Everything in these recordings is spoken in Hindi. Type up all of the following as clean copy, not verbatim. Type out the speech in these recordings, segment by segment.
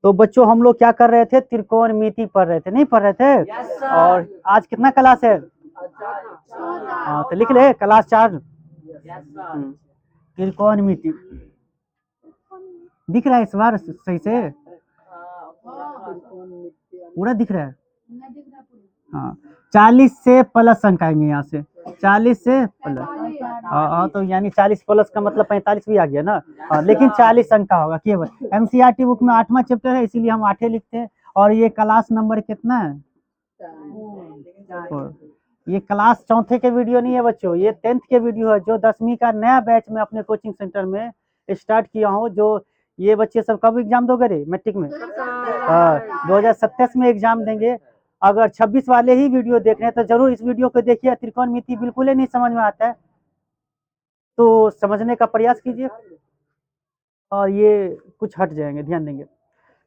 तो बच्चों हम लोग क्या कर रहे थे, त्रिकोणमिति पढ़ रहे थे, नहीं पढ़ रहे थे? और आज कितना क्लास है? हाँ तो लिख ले क्लास 4। त्रिकोणमिति दिख रहा है इस बार सही से? पूरा दिख रहा है? हाँ 40 से प्लस अंक आएंगे यहाँ से, 40 से प्लस। हाँ तो यानी 40 प्लस का मतलब 45 भी आ गया ना। हाँ लेकिन 40 अंक का होगा केवल। एनसीईआरटी बुक में 8वां चैप्टर है इसीलिए हम 8 लिखते हैं। और ये क्लास नंबर कितना है? ये क्लास 4थे के वीडियो नहीं है बच्चों, ये 10th के वीडियो है जो 10वीं का नया बैच में अपने कोचिंग सेंटर में स्टार्ट किया हूँ। जो ये बच्चे सब कब एग्जाम दोगे रे मैट्रिक में? 2027 में एग्जाम देंगे। अगर 26 वाले ही वीडियो देख रहे हैं तो जरूर इस वीडियो को देखिए। त्रिकोणमिति बिल्कुल ही नहीं समझ में आता है तो समझने का प्रयास कीजिए और ये कुछ हट जाएंगे, ध्यान देंगे।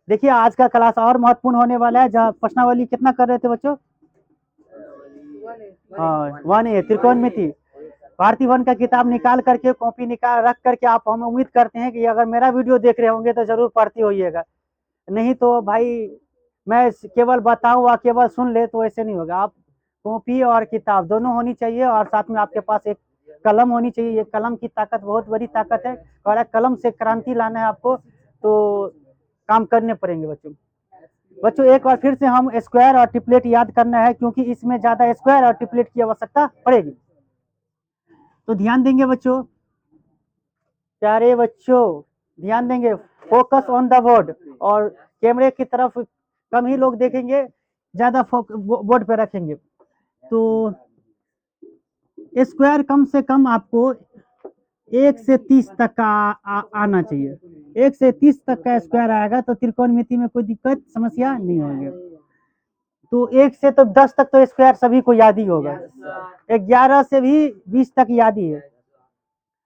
देखिए आज का क्लास और महत्वपूर्ण होने वाला है। जहाँ प्रश्नावली कितना कर रहे थे बच्चों? हाँ 1 है त्रिकोणमिति। भारती वन का किताब निकाल करके कॉपी निकाल रख करके आप, हम उम्मीद करते हैं कि अगर मेरा वीडियो देख रहे होंगे तो जरूर पढ़ती होइएगा। नहीं तो भाई मैं केवल बताऊँ और केवल सुन ले तो ऐसे नहीं होगा। आप कॉपी और किताब दोनों होनी चाहिए और साथ में आपके पास एक कलम होनी चाहिए। ये कलम की ताकत बहुत बड़ी ताकत है और कलम से क्रांति लाना है आपको तो काम करने पड़ेंगे बच्चों। एक बार फिर से हम स्क्वायर और ट्रिपलेट याद करना है क्योंकि इसमें ज्यादा स्क्वायर और ट्रिपलेट की आवश्यकता पड़ेगी। तो ध्यान देंगे बच्चों, प्यारे बच्चों ध्यान देंगे। फोकस ऑन द बोर्ड और कैमरे की तरफ कम ही लोग देखेंगे, ज्यादा बोर्ड पे रखेंगे। तो स्क्वायर कम से कम आपको 1 से 30 तक का आना चाहिए। 1 से 30 तक का स्क्वायर आएगा तो त्रिकोणमिति में कोई दिक्कत समस्या नहीं होगी। तो 1 से तो 10 तक तो स्क्वायर सभी को याद ही होगा। 11 से भी 20 तक याद ही है।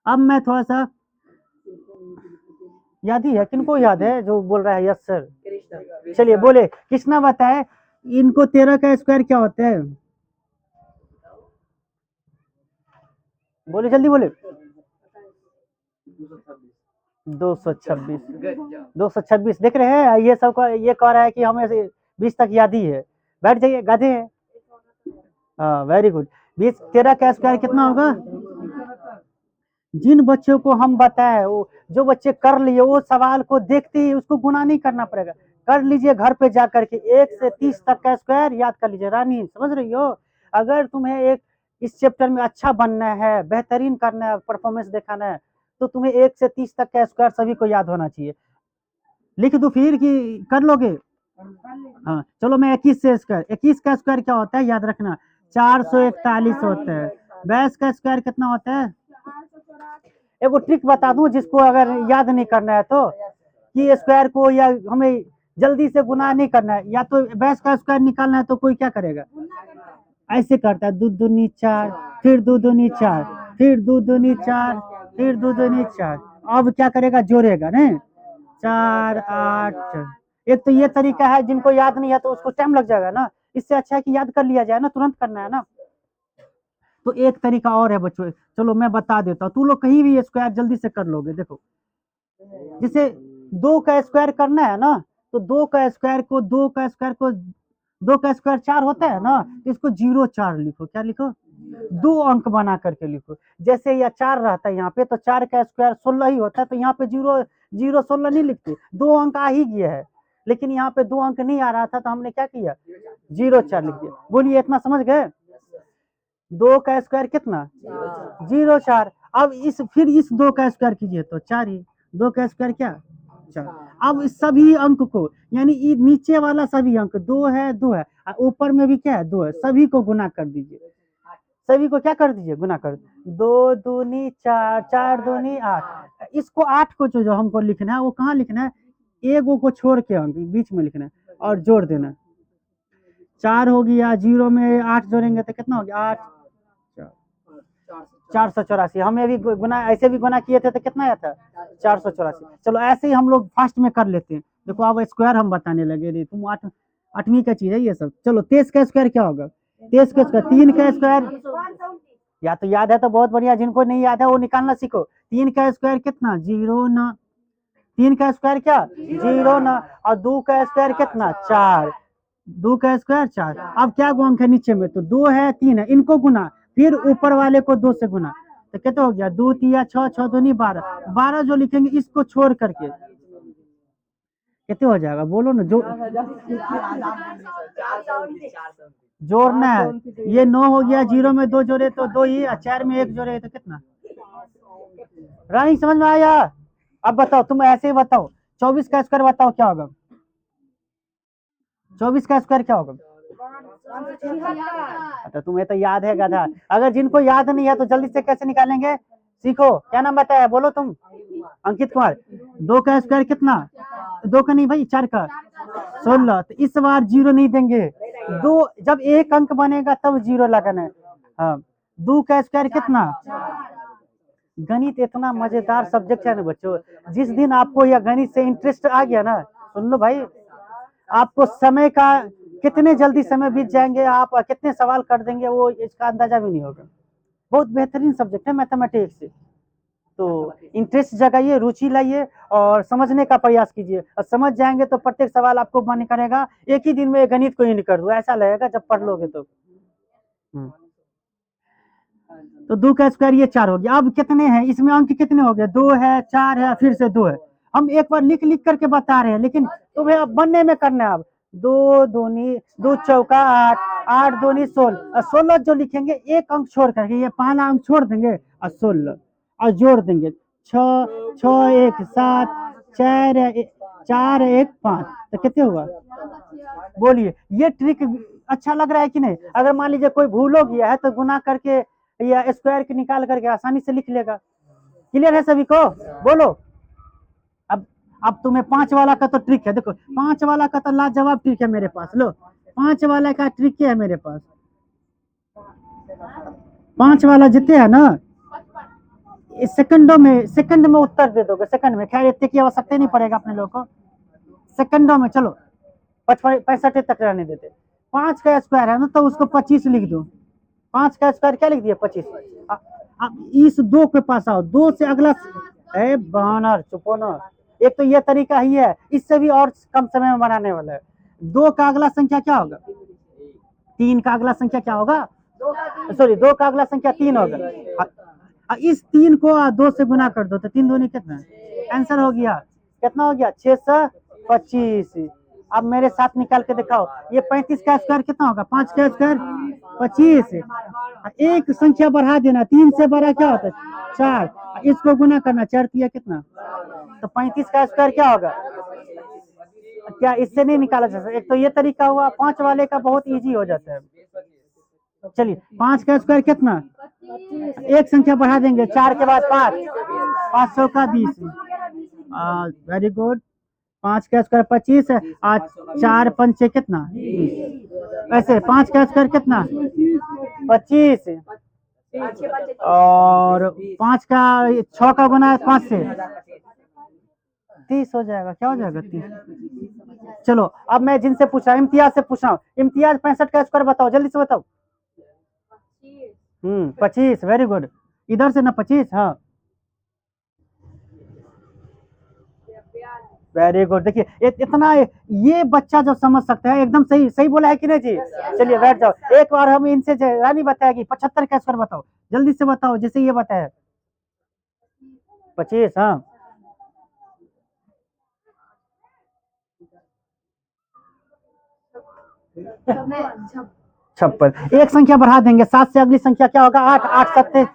अब मैं थोड़ा सा याद ही है, किनको याद है जो बोल रहा है यस सर? चलिए बोले, कृष्णा बताए इनको 13 का स्क्वायर क्या होता है? बोले जल्दी बोले। 226 देख रहे हैं ये सब का, ये कह रहा है कि हमें 20 तक याद ही है। बैठ जाइए गाधे हैं। हाँ वेरी गुड। 13 का स्क्वायर कितना होगा? जिन बच्चों को हम बताए वो जो बच्चे कर लिए वो सवाल को देखते ही उसको गुना नहीं करना पड़ेगा, कर लीजिए घर पे जा करके। 1 से 30 तक का स्क्वायर याद कर लीजिए। रानी समझ रही हो? अगर तुम्हें एक इस चैप्टर में अच्छा बनना है, बेहतरीन करना है, परफॉर्मेंस दिखाना है तो तुम्हें 1 से 30 तक का स्क्वायर सभी को याद होना चाहिए। लिख दो फिर कि कर लोगे? हाँ चलो मैं 21 से स्क्वायर, 21 का स्क्वायर क्या होता है याद रखना? 441 होता है। 22 का स्क्वायर कितना होता है? एगो ट्रिक बता दूं जिसको अगर याद नहीं करना है तो, कि स्क्वायर को या हमें जल्दी से गुना नहीं करना है, या तो 22 का स्क्वायर निकालना है तो कोई क्या करेगा? ऐसे करता है, 2 दूनी 4, फिर 2 दूनी 4, फिर 2 दूनी 4, फिर 2 दूनी 4। अब क्या करेगा? जोड़ेगा नहीं? 4 8। एक तो ये तरीका है, जिनको याद नहीं है तो उसको टाइम लग जाएगा ना। इससे अच्छा है कि याद कर लिया जाए ना, तुरंत करना है ना। तो एक तरीका और है बच्चों, चलो मैं बता देता हूँ, तू लोग कहीं भी स्क्वायर जल्दी से कर लोगे। देखो जैसे 2 का स्क्वायर करना है ना तो 2 का स्क्वायर 4 होता है ना, तो इसको 0 4 लिखो। क्या लिखो? 2 अंक बना करके लिखो। जैसे यह 4 रहता है यहाँ पे तो 4 का स्क्वायर 16 ही होता है, तो यहाँ पे 0 0 16 नहीं लिखते, 2 अंक आ ही गया है। लेकिन यहाँ पे 2 अंक नहीं आ रहा था तो हमने क्या किया? 0 4 लिख दिया। बोलिए इतना समझ गए? 2 का स्क्वायर कितना? 0 4। अब फिर इस 2 का स्क्वायर कीजिए तो 4 ही। 2 का स्क्वायर क्या? 4। अब इस सभी अंक को, यानी नीचे वाला सभी अंक 2 है 2 है, ऊपर में भी क्या है? 2 है, सभी को गुना कर दीजिए। सभी को क्या कर दीजिए? गुना कर। 2 दूनी 4, 4 दूनी 8। इसको 8 को जो हमको लिखना है वो कहाँ लिखना है? एगो को छोड़ के अंक बीच में लिखना है और जोड़ देना। 4 हो गया, 0 में 8 जोड़ेंगे तो कितना हो गया? 8 484। हमें भी गुना ऐसे भी गुना किए थे तो कितना आया था? 484। चलो ऐसे ही हम लोग फास्ट में कर लेते हैं। देखो अब स्क्वायर हम बताने लगे रे, तुम 8वीं का चीज है ये सब। चलो 23 का स्क्वायर क्या होगा? 23 का स्क्वायर 3 का स्क्वायर या तो याद है तो बहुत बढ़िया, जिनको नहीं याद है वो निकालना सीखो। 3 का स्क्वायर कितना? 0 9। 3 का स्क्वायर क्या 0 ना, और 2 का स्क्वायर कितना 4, 2 का स्क्वायर 4। अब क्या गुणक है नीचे में, तो 2 है 3 है, इनको गुना, फिर ऊपर वाले को 2 से गुना, तो कितना हो गया 2 तिया 6, 6 दूनी 12, 12 जो लिखेंगे इसको छोड़ करके कितने हो जाएगा, बोलो ना, जो जोड़ना है। ये 9 हो गया, 0 में 2 जोड़े तो 2 ही, 4 में 1 जोड़े तो कितना, रानी समझ में आया। अब बताओ, तुम ऐसे ही बताओ, 24 का स्क्वायर बताओ क्या होगा, 24 का स्क्वायर क्या होगा। तो तुम्हें तो याद है गधा, अगर जिनको याद नहीं है तो जल्दी से कैसे निकालेंगे, सीखो। क्या नाम बताया, बोलो तुम। अंकित कुमार। 2 का स्क्वायर कितना, 2 का नहीं भाई 4 का 16, तो इस बार 0 नहीं देंगे, 2 जब एक अंक बनेगा तब 0 लगाना है। हाँ, 2 का स्क्वायर कितना। गणित इतना मजेदार सब्जेक्ट है ना बच्चों, जिस दिन आपको यह गणित से इंटरेस्ट आ गया ना, सुन लो भाई, आपको समय का कितने जल्दी समय बीत जाएंगे, आप कितने सवाल कर देंगे, वो इसका अंदाजा भी नहीं होगा। बहुत बेहतरीन सब्जेक्ट है मैथमेटिक्स। तो इंटरेस्ट जगाइए, रुचि लाइए और समझने का प्रयास कीजिए, और समझ जाएंगे तो प्रत्येक सवाल आपको मन करेगा एक ही दिन में गणित को ही कर दो, ऐसा लगेगा जब पढ़ लोगे तो। तो 2 का स्क्वायर ये 4 हो गया। अब कितने हैं इसमें, अंक कितने हो गए, 2 है 4 है फिर से 2 है। हम एक बार लिख लिख करके बता रहे हैं, लेकिन तुम्हें अब बनने में करना है। अब 2 दूनी 2 चौका 8, 8 दूनी 16, 16 जो लिखेंगे एक अंक छोड़ करके, ये पहला अंक छोड़ देंगे और 16 और जोड़ देंगे, 6 6 1 7 4 4 1 5, तो कितने हुआ, बोलिए। ये ट्रिक अच्छा लग रहा है कि नहीं। अगर मान लीजिए कोई भूल हो गया है तो गुना करके या स्क्वायर के निकाल करके आसानी से लिख लेगा। क्लियर है सभी को, बोलो। अब तुम्हें 5 वाला का तो ट्रिक है, देखो 5 वाला का तो लाजवाब ट्रिक है मेरे पास, लो 5 वाला का ट्रिक क्या है मेरे पास। 5 वाला जितने है ना, सेकंड में उत्तर दे दोगे, सेकंड में, खैर इतने की आवश्यकता नहीं पड़ेगा अपने लोग को, सेकंडों में। चलो 65 तक रहने देते। 5 का स्क्वायर है ना, तो उसको 25 लिख दो। 5 का स्क्वायर क्या लिख दिया 25। अब इस 2 के पास आओ, 2 से अगला, बानर चुपो ना, एक तो ये तरीका ही है, इससे भी और कम समय में बनाने वाला है। 2 का अगला संख्या क्या होगा, 3 का अगला संख्या क्या होगा, सॉरी 2 का अगला संख्या 3 होगा। इस 3 को 2 से गुना कर दो, तो 3 दूनी कितना, आंसर हो गया, कितना हो गया 625। अब मेरे साथ निकाल के दिखाओ, ये 35 का स्क्वायर कितना होगा, 5 का स्क्वायर 25, एक संख्या बढ़ा देना, 3 से बड़ा क्या होता है 4, इसको गुना करना, 4 किया कितना, तो 35 का स्क्वायर क्या होगा। क्या इससे नहीं निकाला जा सकता, एक तो ये तरीका हुआ, 5 वाले का बहुत इजी हो जाता है। चलिए 5 का स्क्वायर कितना, एक संख्या बढ़ा देंगे, 4 के बाद 5, 500 का 20, वेरी गुड। 5 का स्क्वायर 25 है, आज 4 पंचे कितना 20, ऐसे 5 का स्क्वायर कितना 25, और 5 का 6 का गुना 5 से 30 हो जाएगा, क्या हो जाएगा 30। चलो अब मैं जिनसे पूछा, इम्तियाज से पूछा, इम्तियाज 65 का स्क्वायर बताओ, जल्दी से बताओ। 25, वेरी गुड, इधर से ना 25, हाँ वेरी गुड। देखिए इतना ये बच्चा जब समझ सकता है, एकदम सही सही बोला है कि नहीं जी। चलिए बैठ जाओ, एक बार हम इनसे रानी बताएगी 75 का स्क्वायर बताओ, जल्दी से बताओ, जैसे ये बताया 25, हाँ 56, एक संख्या बढ़ा देंगे, 7 से अगली संख्या क्या होगा 8, 8 सत्ते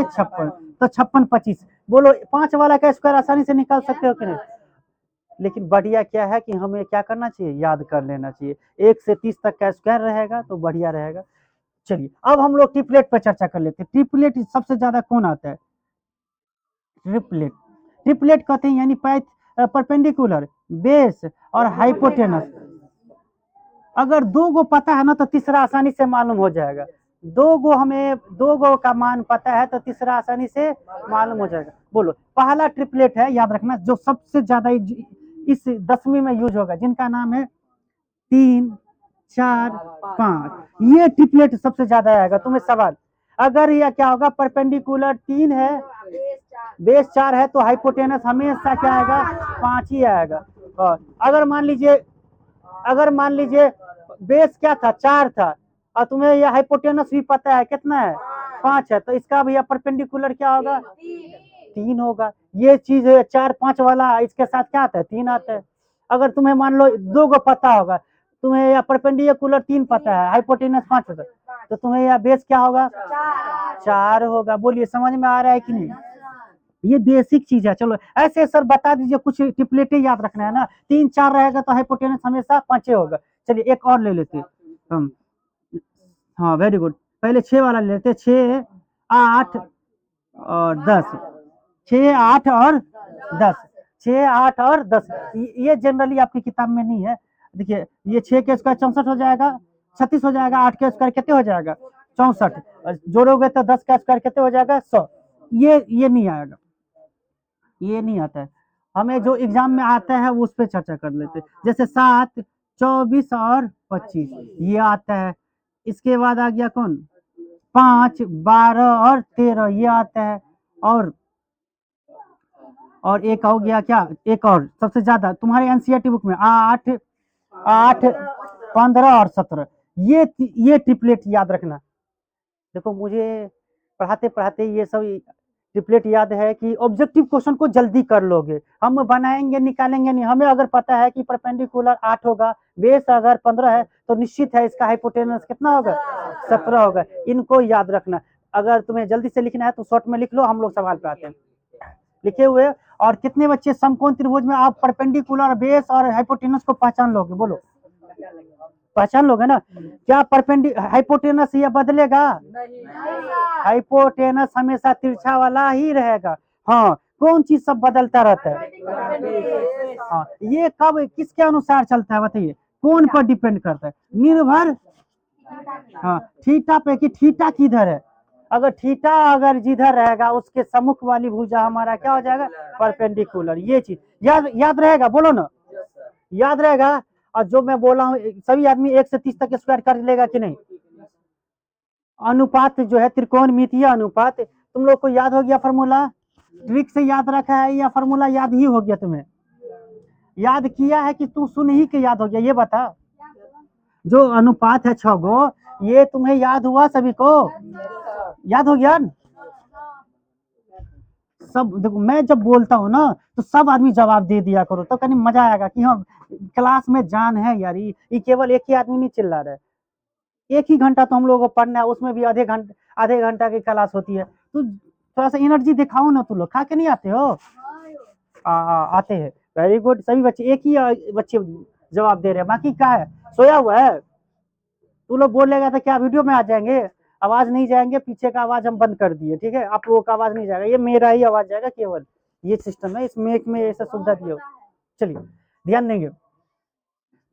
56, तो 56 25, बोलो 5 वाला का स्क्वायर आसानी से निकाल सकते हो कि नहीं। लेकिन बढ़िया क्या है कि हमें क्या करना चाहिए, याद कर लेना चाहिए, 1 से 30 तक का स्क्वायर रहेगा तो बढ़िया रहेगा। चलिए अब हम लोग ट्रिपलेट पर चर्चा कर लेते हैं। ट्रिपलेट सबसे ज्यादा कौन आता है, ट्रिपलेट। ट्रिपलेट कहते हैं यानी परपेंडिकुलर, बेस और हाइपोटेनस। अगर 2 गो पता है ना तो तीसरा आसानी से मालूम हो जाएगा, 2 गो का मान पता है तो तीसरा आसानी से मालूम हो जाएगा। बोलो पहला ट्रिपलेट है, याद रखना, जो सबसे ज्यादा इस 10वीं में यूज होगा, जिनका नाम है 3 4 5, ये ट्रिपलेट सबसे ज्यादा आएगा। तुम्हें सवाल, अगर यह क्या होगा, परपेंडिकुलर 3 है, बेस 4 है तो हाइपोटेनस हमेशा क्या आएगा, 5 ही आएगा। और अगर मान लीजिए बेस क्या था, 4 था, और तुम्हें यह हाइपोटेनस भी पता है कितना है, 5 है, तो इसका भैया परपेंडिकुलर क्या होगा, 3 होगा। ये चीज है 4 5 वाला, इसके साथ क्या आता है, 3 आता है। अगर तुम्हें मान लो 2 को पता होगा, तुम्हें यह परपेंडिकुलर 3 पता है, हाइपोटेनस 5 होता है, तो तुम्हें यह बेस क्या होगा, 4 होगा। बोलिए समझ में आ रहा है कि नहीं? ये बेसिक चीज है। चलो ऐसे सर बता दीजिए, कुछ टिपलेटे याद रखना है ना, 3 4 रहेगा तो हाइपोटेनस हमेशा 5 होगा। चलिए एक और ले लेते हैं हम। हाँ वेरी गुड, पहले 6 वाला ले लेते, 6 8 और 10, 6 8 और 10, 6 8 और 10। ये जनरली आपकी किताब में नहीं है। देखिए ये 6 के स्क्वायर 64 हो जाएगा, 36 हो जाएगा, 8 के स्क्वायर कितने हो जाएगा, 64, जोड़ोगे तो 10 का स्क्वायर कितने हो जाएगा, 100। ये नहीं आएगा, ये नहीं आता है। हमें जो एग्जाम में आता है वो उस पर चर्चा कर लेते हैं। जैसे 7 24 और 25 ये आता है। इसके बाद आ गया कौन, 5 12 और 13 ये आता है। और एक हो गया क्या, एक और सबसे ज्यादा तुम्हारे एनसीईआरटी बुक में 8 8 15 और 17। ये ट्रिपलेट याद रखना। देखो मुझे पढ़ाते पढ़ाते ये सब ट्रिपलेट याद है कि ऑब्जेक्टिव क्वेश्चन को जल्दी कर लोगे। हम बनाएंगे निकालेंगे नहीं, हमें अगर पता है कि परपेंडिकुलर 8 होगा, बेस अगर 15 है, तो निश्चित है इसका हाइपोटेनस कितना होगा, 17 होगा। इनको याद रखना। अगर तुम्हें जल्दी से लिखना है तो शॉर्ट में लिख लो, हम लोग सवाल पे आते हैं। लिखे हुए। और कितने बच्चे समकोण त्रिभुज में आप परपेंडिकुलर, बेस और हाइपोटेनस को पहचान लोगे, बोलो पहचान लोगे ना? क्या हाइपोटेनस ये बदलेगा, हाइपोटेनस हमेशा तिरछा वाला ही रहेगा। हाँ, कौन चीज सब बदलता रहता है। हाँ, ये कब किसके अनुसार चलता है बताइए, कौन पर डिपेंड करता है, निर्भर। हाँ, थीटा पे, कि थीटा किधर है। अगर थीटा अगर जिधर रहेगा उसके सम्मुख वाली भुजा हमारा क्या हो जाएगा, परपेंडिकुलर। ये चीज याद रहेगा, बोलो ना, याद रहेगा। और जो मैं बोला हूँ सभी आदमी 1 से 30 तक स्क्वायर कर लेगा कि नहीं। अनुपात जो है त्रिकोणमितीय अनुपात, तुम लोग को याद हो गया फॉर्मूला, ट्रिक से याद रखा है या फॉर्मूला याद ही हो गया, तुम्हें याद किया है कि तू सुन ही के याद हो गया, ये बता। जो अनुपात है 6 गो, ये तुम्हें याद हुआ सभी को, याद हो गया सब। देखो मैं जब बोलता हूँ ना तो सब आदमी जवाब दे दिया करो, तो कहीं मजा आएगा कि हाँ क्लास में जान है यार। ये केवल एक ही आदमी नहीं चिल्ला रहा है। एक ही घंटा तो हम लोगों को पढ़ना है, उसमें भी आधे घंटा की क्लास होती है। तो थोड़ा सा एनर्जी दिखाओ ना, तुम लोग खा के नहीं आते हो। आते हैं, वेरी गुड। सभी बच्चे, एक ही बच्चे जवाब दे रहे हैं, बाकी क्या है, सोया हुआ है। तू लोग बोलेगा तो क्या वीडियो में आ जाएंगे, आवाज नहीं जाएंगे, पीछे का आवाज हम बंद कर दिए, ठीक है, आप लोगों का आवाज नहीं जाएगा, ये मेरा ही आवाज जाएगा केवल। ये सिस्टम है, इस मेक में ऐसा सुविधा दिया। चलिए ध्यान देंगे।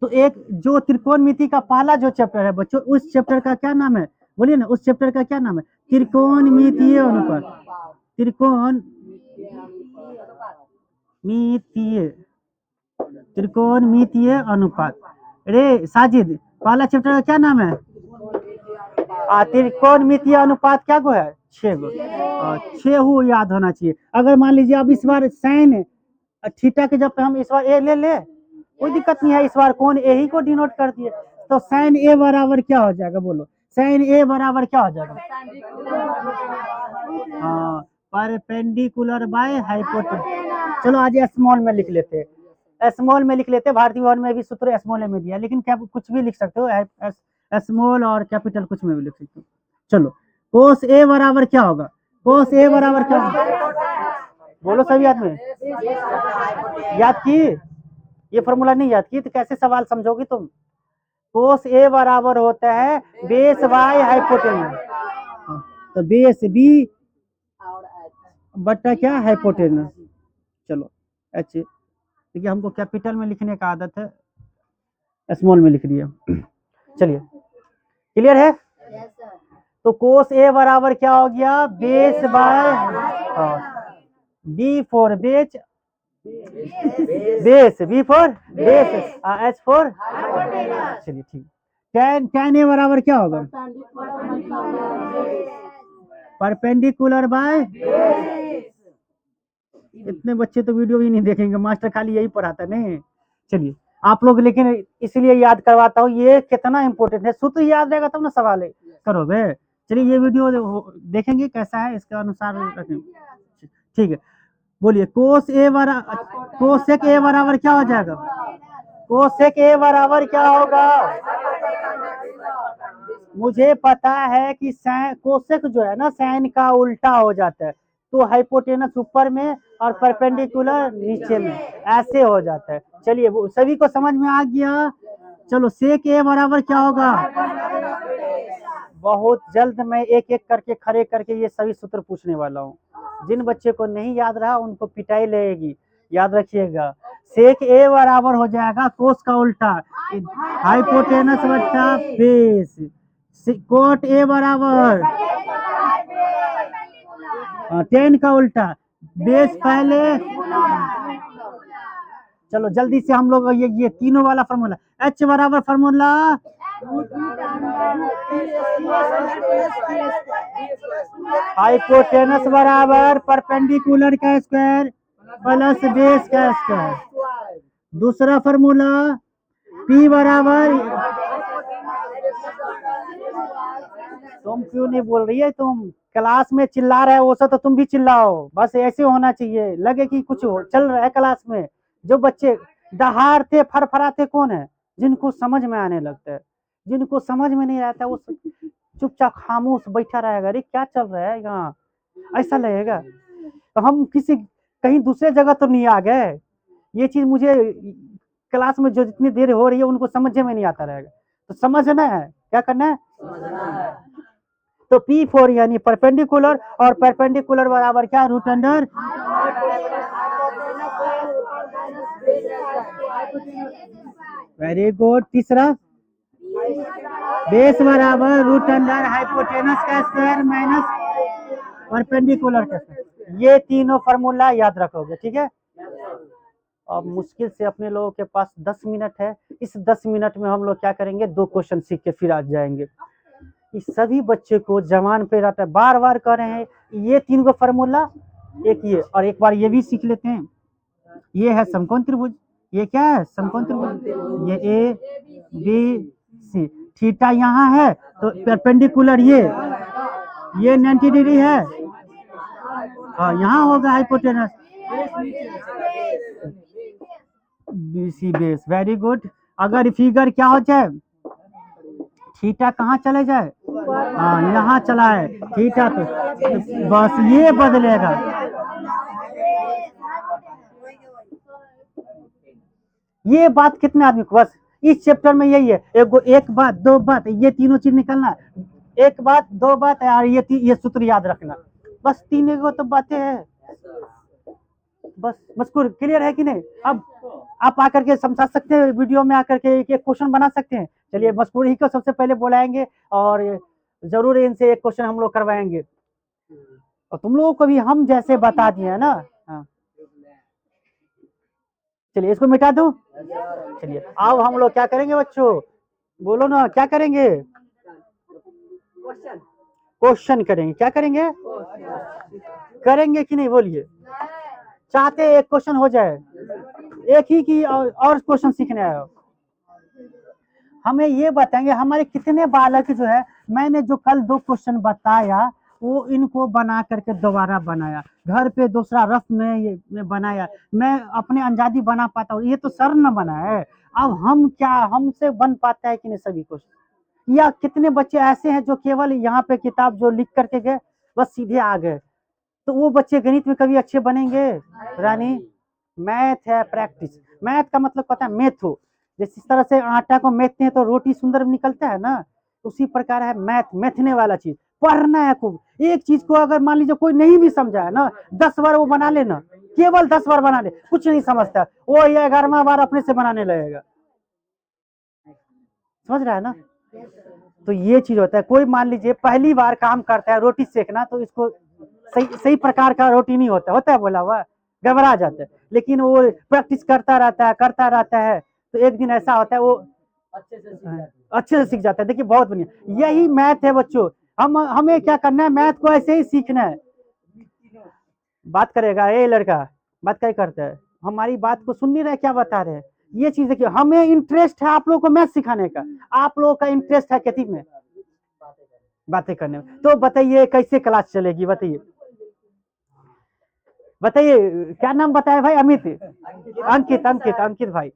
तो एक जो त्रिकोणमिति का पहला जो चैप्टर है बच्चों, उस चैप्टर का क्या नाम है, बोलिए ना, उस चैप्टर का क्या नाम है, त्रिकोणमितीय अनुपात। त्रिकोणमितीय अनुपात। रे साजिद, पहला चैप्टर का क्या नाम है, त्रिकोणमितीय अनुपात क्या को है, 6 गो। 6 हो याद होना चाहिए। अगर मान लीजिए अब इस बार साइन थीटा के जब हम इस बार ए ले कोई दिक्कत नहीं है, इस बार कौन ए ही को डिनोट कर दिए, तो साइन ए बराबर क्या हो जाएगा, बोलो साइन ए बराबर क्या हो जाएगा, हाँ परपेंडिकुलर बाय हाइपोटेनस। चलो आज स्मॉल में लिख लेते हैं, स्मॉल में लिख लेते हैं, भारतीय भवन में भी सूत्र स्मॉल में दिया, लेकिन क्या कुछ भी लिख सकते हो, स्मॉल और कैपिटल कुछ में भी लिख सकते हो। चलो कोस ए बराबर क्या होगा, कोस ए बराबर क्या होगा, बोलो सभी आदमी याद की, ये फॉर्मूला नहीं याद की तो कैसे सवाल समझोगी तुम। कोस ए बराबर होता है बेस बाय हाइपोटेनस, तो बेस बी बट्टा क्या, हाइपोटेनस। चलो एच, देखिए हमको कैपिटल में लिखने का आदत है, स्मॉल में लिख दिया। चलिए क्लियर है। तो कोस ए बराबर क्या हो गया, base by, B for base, base, B for base, H for, चलिए ठीक। टैन ए बराबर क्या होगा, परपेंडिकुलर बाय, इतने बच्चे तो वीडियो ही नहीं देखेंगे, मास्टर खाली यही पढ़ाता नहीं। चलिए आप लोग, लेकिन इसलिए याद करवाता हूँ, ये कितना इंपॉर्टेंट है, सूत्र याद रहेगा तब ना सवाल है करोगे। चलिए ये वीडियो देखेंगे कैसा है, इसके अनुसार रखें। ठीक है, बोलिए कोसेक ए बराबर क्या हो जाएगा? कोसेक ए बराबर क्या होगा? मुझे पता है कि कोसेक जो है ना साइन का उल्टा हो जाता है, तो हाइपोटेनस ऊपर में और परपेंडिकुलर नीचे में, ऐसे हो जाता है। चलिए वो सभी को समझ में आ गया। चलो सेक ए बराबर क्या होगा? बहुत जल्द मैं एक एक करके खड़े करके ये सभी सूत्र पूछने वाला हूँ। जिन बच्चे को नहीं याद रहा उनको पिटाई लगेगी, याद रखिएगा। सेक ए बराबर हो जाएगा कोस का उल्टा, हाइपोटेनस बट्टा बेस। कोट ए बराबर टेन का उल्टा, बेस पहले। चलो जल्दी से हम लोग ये तीनों वाला फॉर्मूला, एच बराबर फॉर्मूला हाइपोटेनस बराबर परपेंडिकुलर का स्क्वायर प्लस बेस का स्क्वायर। दूसरा फॉर्मूला पी बराबर, तुम क्यों नहीं बोल रही है? तुम क्लास में चिल्ला रहे हो तो तुम भी चिल्लाओ, बस ऐसे होना चाहिए, लगे कि कुछ चल रहा है क्लास में। जो बच्चे दहाड़ते फरफराते कौन है? जिनको समझ में आने लगता है। जिनको समझ में नहीं आता वो चुपचाप खामोश बैठा रहेगा, अरे क्या चल रहा है यहाँ, ऐसा लगेगा। तो हम किसी कहीं दूसरे जगह तो नहीं आ गए। ये चीज मुझे क्लास में जो जितनी देर हो रही है उनको समझ में नहीं आता रहेगा, तो समझना है, क्या करना है? तो P4 यानी परपेंडिकुलर, और परपेंडिकुलर बराबर क्या? Root under. Very good. तीसरा बेस बराबर रूट अंडर हाइपोटेनस का स्क्वायर माइनस परपेंडिकुलर का स्क्वायर। ये तीनों फॉर्मूला याद रखोगे, ठीक है। अब मुश्किल से अपने लोगों के पास 10 मिनट है, इस 10 मिनट में हम लोग क्या करेंगे? 2 क्वेश्चन सीख के फिर आ जाएंगे। इस सभी बच्चे को जवान पे रहता है, बार बार कह रहे हैं ये 3 को फॉर्मूला, एक ये और एक बार ये भी सीख लेते हैं। ये है समकोण त्रिभुज, ये क्या है? समकोण त्रिभुज। ये ए बी सी, थीटा यहाँ है तो परपेंडिकुलर ये 90 डिग्री है, हाँ यहाँ होगा hypotenuse BC base. Very good. अगर फिगर क्या हो जाए, थीटा कहाँ चले जाए? हाँ यहाँ चला है थीटा पे, तो बस ये बदलेगा। ये बात कितने आदमी को, बस इस चैप्टर में यही है, एक बात दो बात, ये तीनों चीज निकलना, एक बात दो बात और ये सूत्र याद रखना, बस तीन को तो बातें है, बस मजकूर क्लियर है कि नहीं? अब आप आकर के समझा सकते हैं, वीडियो में आकर के एक क्वेश्चन बना सकते हैं। चलिए मजकूर ही को सबसे पहले बुलाएंगे और जरूर इनसे एक क्वेश्चन हम लोग करवाएंगे, और तुम लोगों को भी हम जैसे बता दिए है ना। हाँ चलिए इसको मिटा दो। चलिए अब हम लोग क्या करेंगे बच्चों, बोलो ना क्या करेंगे? क्वेश्चन करेंगे। क्या करेंगे? करेंगे कि नहीं बोलिए? चाहते एक क्वेश्चन हो जाए, एक ही की और क्वेश्चन सीखने आए हो? हमें ये बताएंगे हमारे कितने बालक जो है, मैंने जो कल 2 क्वेश्चन बताया वो इनको बना करके दोबारा बनाया, घर पे दूसरा रफ में ये बनाया, मैं अपने अंजादी बना पाता हूँ, ये तो सर न बना है। अब हम क्या, हमसे बन पाता है कि नहीं सभी क्वेश्चन? या कितने बच्चे ऐसे हैं जो केवल यहाँ पे किताब जो लिख करके गए बस सीधे आ गए, तो वो बच्चे गणित में कभी अच्छे बनेंगे? रानी मैथ है प्रैक्टिस, मैथ का मतलब पता है मेथो, जिस तरह से आटा को मेथते हैं तो रोटी सुंदर निकलता है ना, उसी प्रकार है मैथ, मेथने वाला चीज पढ़ना है खूब। एक चीज को अगर मान लीजिए कोई नहीं भी समझा है ना, 10 बार वो बना लेना, केवल 10 बार बना ले, कुछ नहीं समझता वो, ये 11वां बार अपने से बनाने लगेगा, समझ रहा है ना? तो ये चीज होता है, कोई मान लीजिए पहली बार काम करता है रोटी सेकना, तो इसको सही प्रकार का रोटी नहीं होता है बोला हुआ, गड़बड़ा जाता है, लेकिन वो प्रैक्टिस करता रहता है, तो एक दिन ऐसा होता है वो अच्छे से सीख जाता है। देखिए बहुत बढ़िया, यही मैथ है बच्चों, हमें क्या करना है, मैथ को ऐसे ही सीखना है। बात करेगा ये लड़का, बात क्या करते हैं, हमारी बात को सुन नहीं रहे, क्या बता रहे हैं। ये चीज देखिए, हमें इंटरेस्ट है आप लोगों को मैथ सिखाने का, आप लोगों का इंटरेस्ट है खेती में, बातें करने में। तो बताइए कैसे क्लास चलेगी, बताइए बताइए, क्या नाम बताया भाई, अमित, अंकित अंकित अंकित भाई।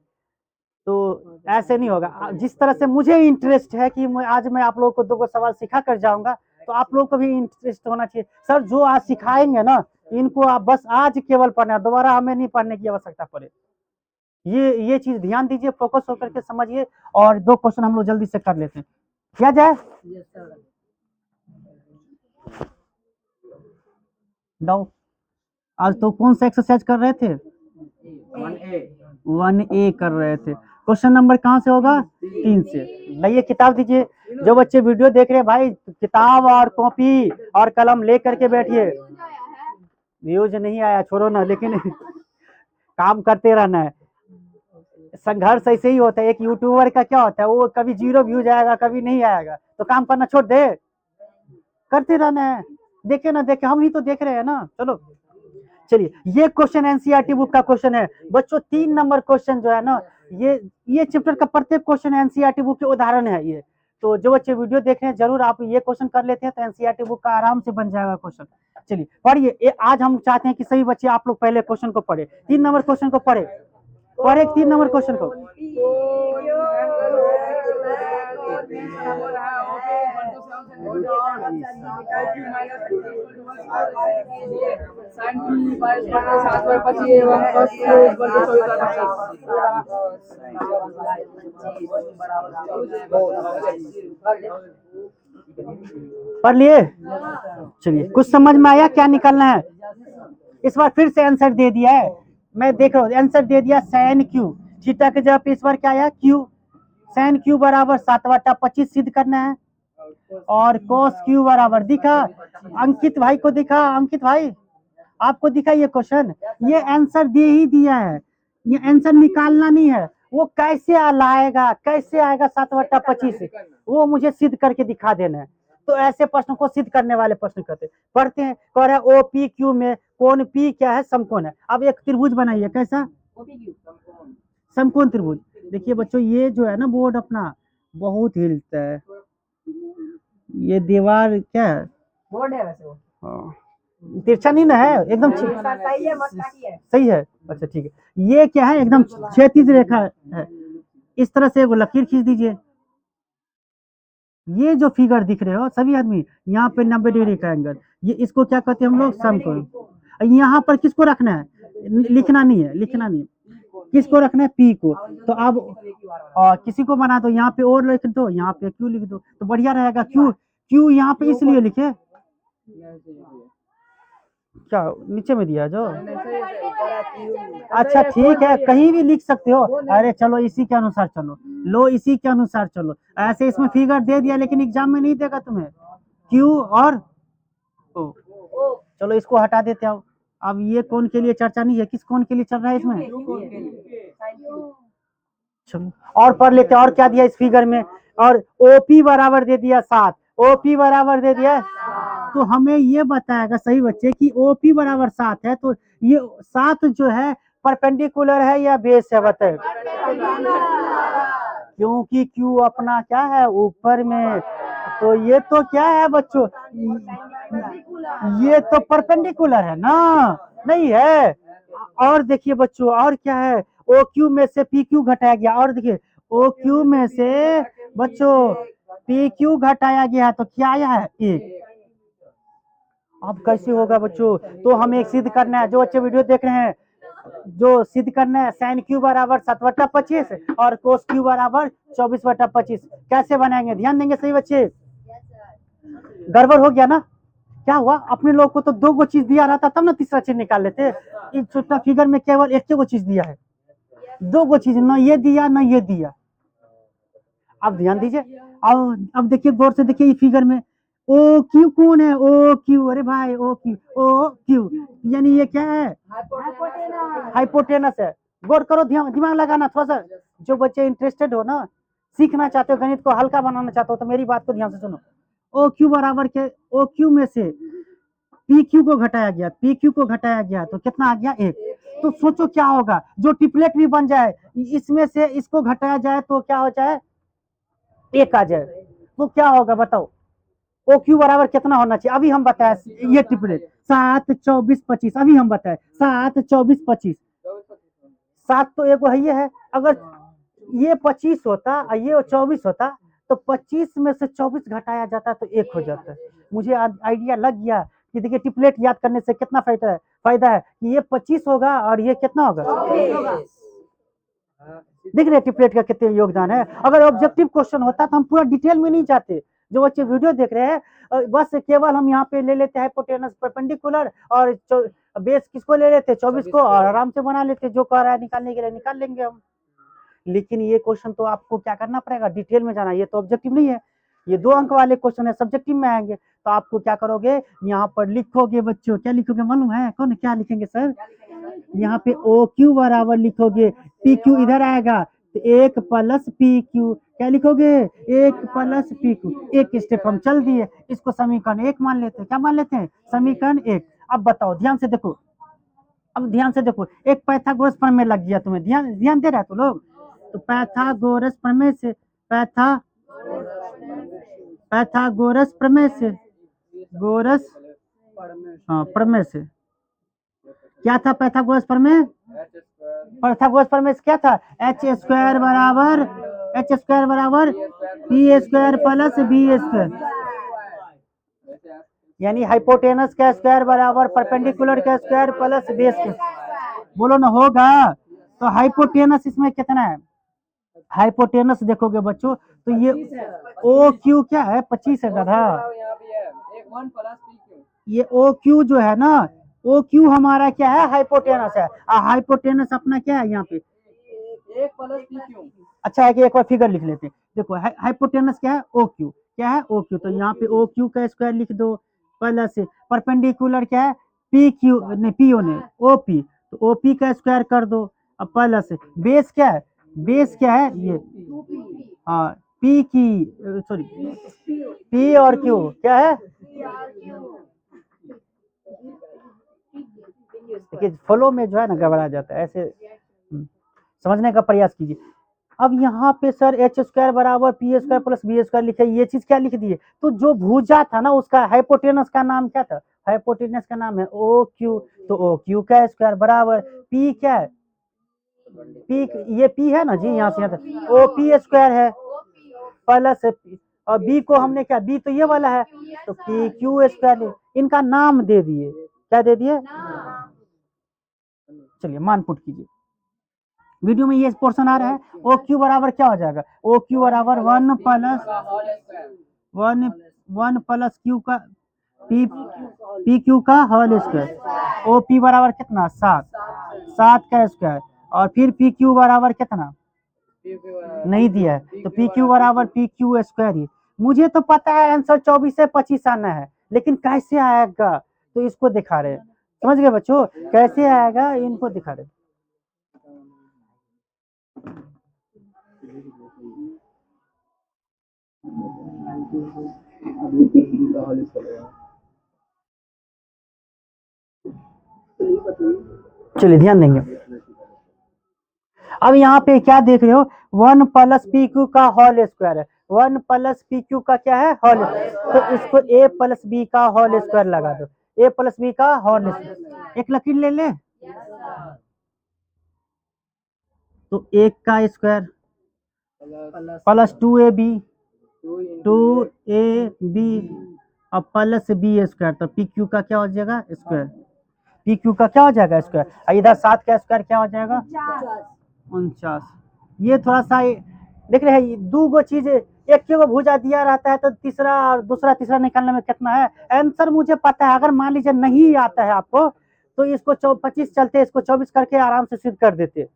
तो ऐसे नहीं होगा, जिस तरह से मुझे इंटरेस्ट है कि आज मैं आप लोगों को 2 सवाल सिखा कर जाऊंगा, तो आप लोगों को भी इंटरेस्ट होना चाहिए। सर जो आज सिखाएंगे ना, इनको आप बस आज केवल पढ़ना, दोबारा हमें नहीं पढ़ने की आवश्यकता पड़े। ये चीज ध्यान दीजिए, फोकस होकर के समझिए, और 2 क्वेश्चन हम लोग जल्दी से कर लेते हैं, क्या जाए। डाउ आज तो कौन सा एक्सरसाइज कर रहे थे, 1A कर रहे थे। क्वेश्चन नंबर कहाँ से होगा, 3 से। लाइए किताब दीजिए, जो बच्चे वीडियो देख रहे हैं भाई, किताब और कॉपी और कलम ले करके बैठिए। व्यूज नहीं आया छोड़ो ना, लेकिन काम करते रहना है। संघर्ष ऐसे ही होता है, एक यूट्यूबर का क्या होता है, वो कभी 0 व्यूज आएगा, कभी नहीं आएगा, तो काम करना छोड़ दे, करते रहना है। देखे ना देखे, हम ही तो देख रहे हैं ना। चलो चलिए, ये क्वेश्चन एनसीईआरटी बुक का क्वेश्चन है बच्चों, 3 नंबर क्वेश्चन जो है ना, ये चैप्टर का प्रत्येक क्वेश्चन एनसीईआरटी बुक के उदाहरण है ये। तो जो बच्चे वीडियो देख रहे हैं, जरूर आप ये क्वेश्चन कर लेते हैं, तो एनसीईआरटी बुक का आराम से बन जाएगा क्वेश्चन। चलिए पढ़िए, आज हम चाहते हैं कि सही बच्चे आप लोग पहले क्वेश्चन को पढ़े, 3 नंबर क्वेश्चन को पढ़े, 3 नंबर क्वेश्चन को। पढ़ लिए, चलिए कुछ समझ में आया क्या निकालना है। इस बार फिर से आंसर दे दिया है, मैं देख रहा हूँ, आंसर दे दिया sin क्यू, थीटा के जगह पे इस बार क्या आया, क्यू। sin क्यू बराबर 7/25 सिद्ध करना है, और cos क्यू बराबर दिखा, अंकित भाई को दिखा, अंकित भाई आपको दिखा ये क्वेश्चन, ये आंसर दे ही दिया है, ये आंसर निकालना नहीं है। वो कैसे लाएगा, कैसे आएगा 7/25, वो मुझे सिद्ध करके दिखा देना है। तो ऐसे प्रश्नों को सिद्ध करने वाले प्रश्न कहते हैं। पढ़ते हैं, कह रहा है ओ पी क्यू में कोण पी क्या है, समकोण है। अब एक त्रिभुज बनाइए, कैसा, समकोण त्रिभुज। देखिए बच्चों, ये जो है ना बोर्ड अपना बहुत हिलता है, ये दीवार क्या है, बोर्ड है वैसे वो, तिरछा नहीं ना है, एकदम सही है। अच्छा ठीक है, ये क्या है, एकदम क्षैतिज रेखा है। इस तरह से एगो लकीर खींच दीजिए। ये जो फिगर दिख रहे हो सभी आदमी, यहाँ पे 90 डिग्री का एंगल, ये इसको क्या कहते हैं हम लोग, समकोण। यहाँ पर किसको रखना है, लिखना नहीं है, लिखना नहीं है, किसको रखना है, पी को। तो अब और किसी को बना दो, यहाँ पे और लिख दो, यहाँ पे क्यू लिख दो, तो बढ़िया रहेगा। क्यू, क्यू यहाँ पे इसलिए लिखे, क्या नीचे में दिया जो, अच्छा ठीक है, कहीं भी लिख सकते हो। अरे चलो इसी के अनुसार चलो, लो इसी के अनुसार चलो। ऐसे इसमें फिगर दे दिया, लेकिन एग्जाम में नहीं देगा तुम्हें, क्यू और ओ। चलो इसको हटा देते हो। अब ये कौन के लिए चर्चा नहीं है, किस कौन के लिए चल रहा है इसमें, चलो और पढ़ लेते हैं, और क्या दिया इस फिगर में, और ओपी बराबर दे दिया 7, ओपी बराबर दे दिया, तो हमें ये बताएगा सही बच्चे कि ओपी बराबर 7 है, तो ये 7 जो है परपेंडिकुलर है या बेस है, बताए, क्योंकि क्यू अपना क्या है, ऊपर में, तो ये तो क्या है बच्चों, ये तो परपेंडिकुलर है ना, नहीं है। और देखिए बच्चों, और क्या है, ओ क्यू में से पी क्यू घटाया गया, और देखिए ओ क्यू में से बच्चों पी क्यू घटाया गया है, तो क्या आया है, 1। अब कैसे होगा बच्चों, तो हमें एक सिद्ध करना है, जो बच्चे वीडियो देख रहे हैं, जो सिद्ध करना है, sin क्यू बराबर 7/25 और cos क्यू बराबर 24/25, कैसे बनाएंगे, ध्यान देंगे सही बच्चे। गड़बड़ हो गया ना, क्या हुआ, अपने लोग को तो 2 चीज दिया रहता, तब ना तीसरा चीज निकाल लेते। इस छोटा फिगर में केवल 1 चीज दिया है, 2 चीज, ना ये दिया ना ये दिया। अब ध्यान दीजिए, अब देखिए गौर से देखिए, इस फिगर में ओ क्यू कौन है, ओ क्यू, अरे भाई ओ क्यू, ओ क्यू, यानी ये क्या है, हाइपोटेनस है। गौर करो, दिमाग लगाना थोड़ा सा, जो बच्चे इंटरेस्टेड हो ना, सीखना चाहते हो, गणित को हल्का बनाना चाहते हो, तो मेरी बात को ध्यान से सुनो। ओ क्यू बराबर के, ओ क्यू में से पी क्यू को घटाया गया, पी क्यू को घटाया गया, तो कितना आ गया, 1। तो सोचो क्या होगा, जो ट्रिपलेट भी बन जाए, इसमें से इसको घटाया जाए तो क्या हो जाए, एक आ जाए, तो क्या होगा बताओ। ओ क्यू बराबर कितना होना चाहिए, अभी हम बताए, ये ट्रिपलेट 7 24 25, अभी हम बताए 7 24 25, 7 तो एक वही है, अगर ये 25 होता और ये 24 होता, तो 25 में से 24 घटाया जाता तो एक हो जाता है। मुझे आइडिया लग गया कि देखिए ट्रिपलेट याद करने से कितना फायदा है कि ये 25 होगा और ये कितना होगा। देख रहे ट्रिपलेट का कितने योगदान है। अगर ऑब्जेक्टिव क्वेश्चन होता तो हम पूरा डिटेल में नहीं जाते। जो बच्चे वीडियो देख रहे हैं बस केवल हम यहाँ पे ले लेते हैं हाइपोटेनस परपेंडिकुलर और बेस किसको ले लेते 24 को और आराम से बना लेते, जो कह रहा है निकालने के लिए निकाल लेंगे हम। लेकिन ये क्वेश्चन तो आपको क्या करना पड़ेगा, डिटेल में जाना, ये तो ऑब्जेक्टिव नहीं है, ये 2 अंक वाले क्वेश्चन है, सब्जेक्टिव में आएंगे। तो आपको क्या करोगे, यहाँ पर लिखोगे बच्चों, क्या लिखोगे मालूम है, कौन क्या लिखेंगे सर, यहाँ पे ओ क्यू बराबर लिखोगे, पी क्यू इधर आएगा तो 1 प्लस पी क्यू, क्या लिखोगे 1 प्लस पी क्यू। एक स्टेप हम चल दिए, इसको समीकरण 1 मान लेते हैं, क्या मान लेते हैं, समीकरण 1। अब बताओ ध्यान से देखो, अब ध्यान से देखो, एक पाइथागोरस प्रमेय लग गया तुम्हें, ध्यान ध्यान दे रहा है तो लोग, तो पाइथागोरस प्रमेय से, पाइथागोरस प्रमेय से, गोरस, हाँ प्रमेय से, क्या था पाइथागोरस प्रमेय, पाइथागोरस प्रमेय क्या था, एच स्क्वायर बराबर P square plus B square, यानी हाइपोटेनस का स्क्वायर बराबर परपेंडिकुलर का स्क्वायर प्लस बेस का, बोलो ना होगा। तो हाइपोटेनस इसमें कितना है, हाइपोटेनस देखोगे बच्चों तो ये ओ क्यू क्या है, 25 है गधा, ये ओ क्यू जो है ना, ओ क्यू हमारा क्या है, हाइपोटेनस है, हाइपोटेनस अपना क्या है यहाँ पे 1 प्लस पी क्यू। अच्छा है कि एक बार फिगर लिख लेते हैं, देखो हाइपोटेनस क्या है, ओ क्यू, क्या है ओ क्यू, तो यहाँ पे ओ क्यू का स्क्वायर लिख दो, प्लस परपेंडिकुलर क्या है, पी क्यू नहीं, पी ओ नहीं ओ पी, तो ओ पी का स्क्वायर कर दो, अब प्लस बेस क्या है, बेस क्या है ये, हाँ पी की, सॉरी पी और क्यू क्या है, देखिए फ्लो में जो है ना गड़बड़ा जाता है, ऐसे समझने का प्रयास कीजिए। अब यहाँ पे सर एच स्क्वायर बराबर P square plus B square लिखे, ये चीज क्या लिख दिए, तो जो भुजा था ना उसका हाइपोटेनस का नाम क्या था, हाइपोटेनस का नाम है ओ क्यू, तो ओ क्यू का स्क्वायर बराबर पी क्या है, पी, ये पी है ना जी, यहाँ से यहाँ तक ओ पी स्क्वायर है प्लस, और बी को हमने क्या, बी तो ये वाला है, तो पी क्यू स्क्वायर, इनका नाम दे दिए, क्या दे दिए, चलिए मान पुट कीजिए, वीडियो में ये पोर्शन आ रहा है, ओ क्यू बराबर क्या हो जाएगा, ओ क्यू बराबर 1 प्लस क्यू का पी क्यू का होल स्क्वायर, ओ पी बराबर कितना 7 का स्क्वायर, और फिर पी क्यू बराबर कितना नहीं दिया है, तो पी क्यू बराबर पी क्यू स्क्वायर ही, मुझे तो पता है आंसर 24 से 25 आना है, लेकिन कैसे आएगा तो इसको दिखा रहे, समझ गए बच्चों, कैसे आएगा इनको दिखा रहे। चलिए ध्यान देंगे, अब यहाँ पे क्या देख रहे हो, 1 प्लस पी क्यू का होल स्क्वायर है, 1 प्लस पी क्यू का क्या है होल, तो इसको ए प्लस बी का होल स्क्वायर लगा दो, ए प्लस बी का होल स्क्वायर, एक लकीर ले ले, तो 1 का स्क्वायर प्लस 2ab और प्लस बी स्क्वायर, तो पी क्यू का क्या हो जाएगा स्क्वायर, पी क्यू का क्या हो जाएगा स्क्वायर, इधर 7 का स्क्वायर क्या हो जाएगा 49। ये थोड़ा सा देख रहे हैं, दो गो चीज एक को भुजा दिया रहता है तो तीसरा और दूसरा तीसरा निकालने में कितना है, आंसर मुझे पता है, अगर मान लीजिए नहीं आता है आपको तो इसको 25 चलते, इसको 24 करके आराम से सिद्ध कर देते,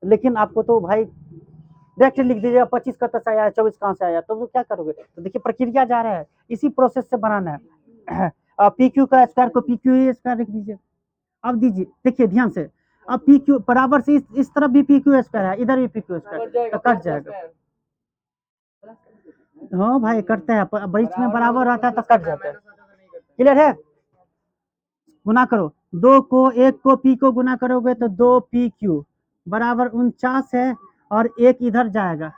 लेकिन आपको तो भाई डायरेक्ट लिख दीजिएगा 25 कहाँ से आया 24 कहाँ से आया, तो वो क्या करोगे, तो देखिए प्रक्रिया जा रहा है, इसी प्रोसेस से बनाना है। पी क्यू का स्क्वायर को पी क्यू स्क्वायर लिख दीजिए, अब दीजिए देखिए ध्यान से, अब पी क्यू बराबर से इस तरफ भी पी क्यू स्क्वायर है, इधर भी पी क्यू स्क्वायर, तो कट जाएगा, हाँ भाई कटता है, बीच में बराबर रहता है तो कट जाता है, क्लियर है, गुना करो, दो को एक को पी को गुना करोगे तो 2 PQ बराबर 49 है, और एक इधर जाएगा,